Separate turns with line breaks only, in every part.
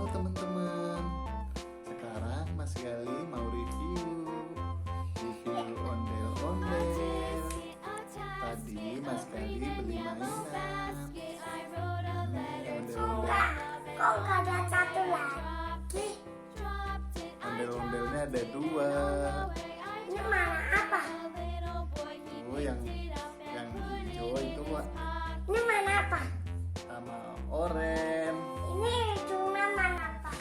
Halo teman-teman, sekarang Mas Gali mau review ondel-ondel. Tadi Mas Gali beli mainan. Ondel-ondel.
Kok nggak ada satu lagi?
Ondel-ondelnya ada dua.
Ini mana apa?
Oh, yang hijau itu Pak,
Ini mana apa?
sama oranye.
Ini cuma mana apa?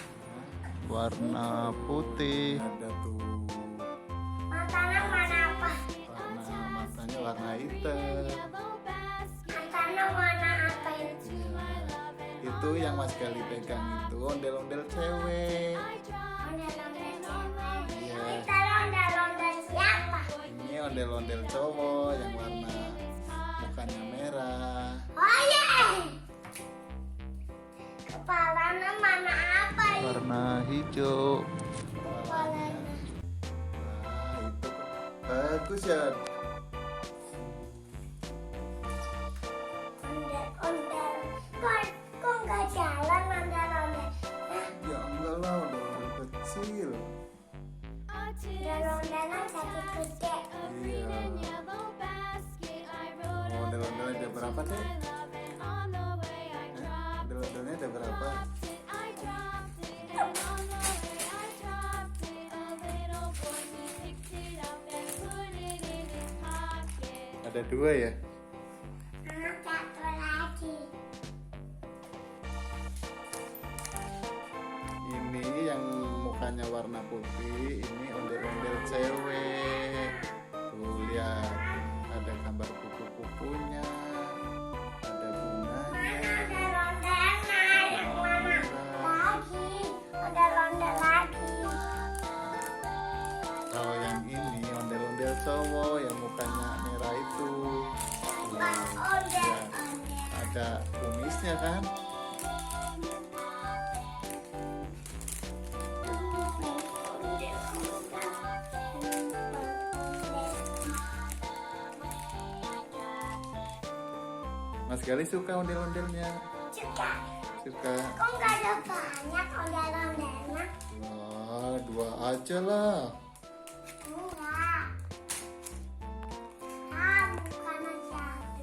Warna putih. Ada tuh.
Matanya mana apa?
Matanya warna hitam.
Matanya mana apa itu?
Itu yang Mas Gali pegang itu ondel-ondel cewek.
Ondel-ondel cewek.
Iya.
Kita ondel-ondel siapa?
Ini ondel-ondel cowok yang warna mukanya merah.
Oh iya. Kepalanya mana apa ini?
Warna hijau.
Kepalanya.
Nah, itu bagus ya.
Ondel-ondel. Kok nggak jalan ondel-ondel?
Ya enggak lah, ondel-ondel kecil.
Ondel-ondelan jadi gede.
Iya. Ondel-ondelnya ada berapa deh? Ondel-ondelnya ada berapa? Ada dua ya?
Satu lagi.
Ini yang mukanya warna putih, ini ondel-ondel cewek. Tuh lihat, ada gambar kupu-kupunya, ada bunganya.
Ondel-ondelnya yang mana lagi? Ondel-ondel lagi.
Kalau yang ini ondel-ondel cowok yang mukanya merah itu. Tuh, lihat,
Ondel-ondel.
ada kumisnya kan? Mas Gali suka ondel-ondelnya? Suka.
Kok nggak ada banyak ondel-ondelnya?
Wah, dua aja lah.
Enggak. Bukan satu.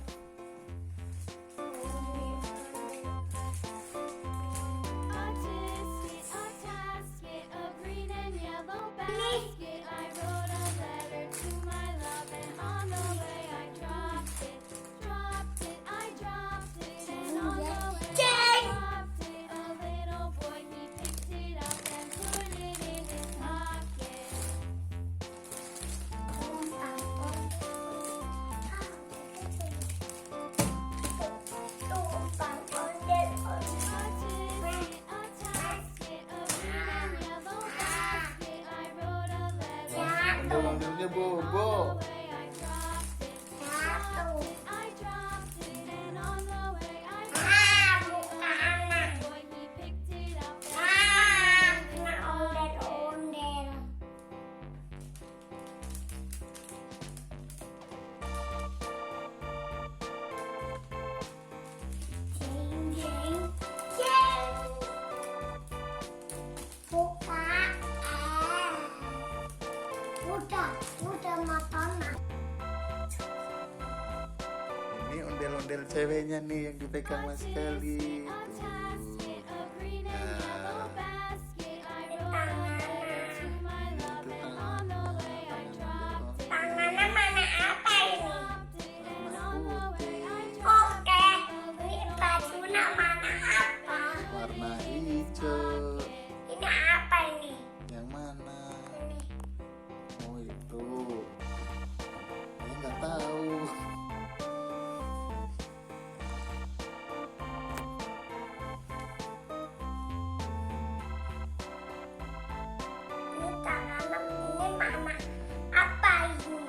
Ondel-ondelnya bobo.
Udah matana.
Ini ondel-ondel ceweknya nih yang dipegang Mas Gali.
Tangannya mana apa ini? Oke, ini bajunya mana apa?
Warna hijau.
Ini apa ini?
Yang mana?
Ini.
Oh itu. Saya nggak tahu.
Ini tangannya ini mana apa ini?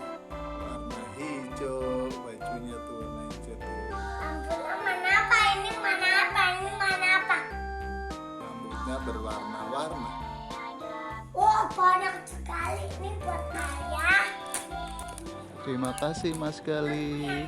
Warna hijau. Bajunya tuh warna hijau tuh.
Lampunya mana apa ini? Mana apa ini? Mana apa?
Rambutnya berwarna-warna.
Oh, banyak sekali ini buat saya.
Terima kasih Mas Gali.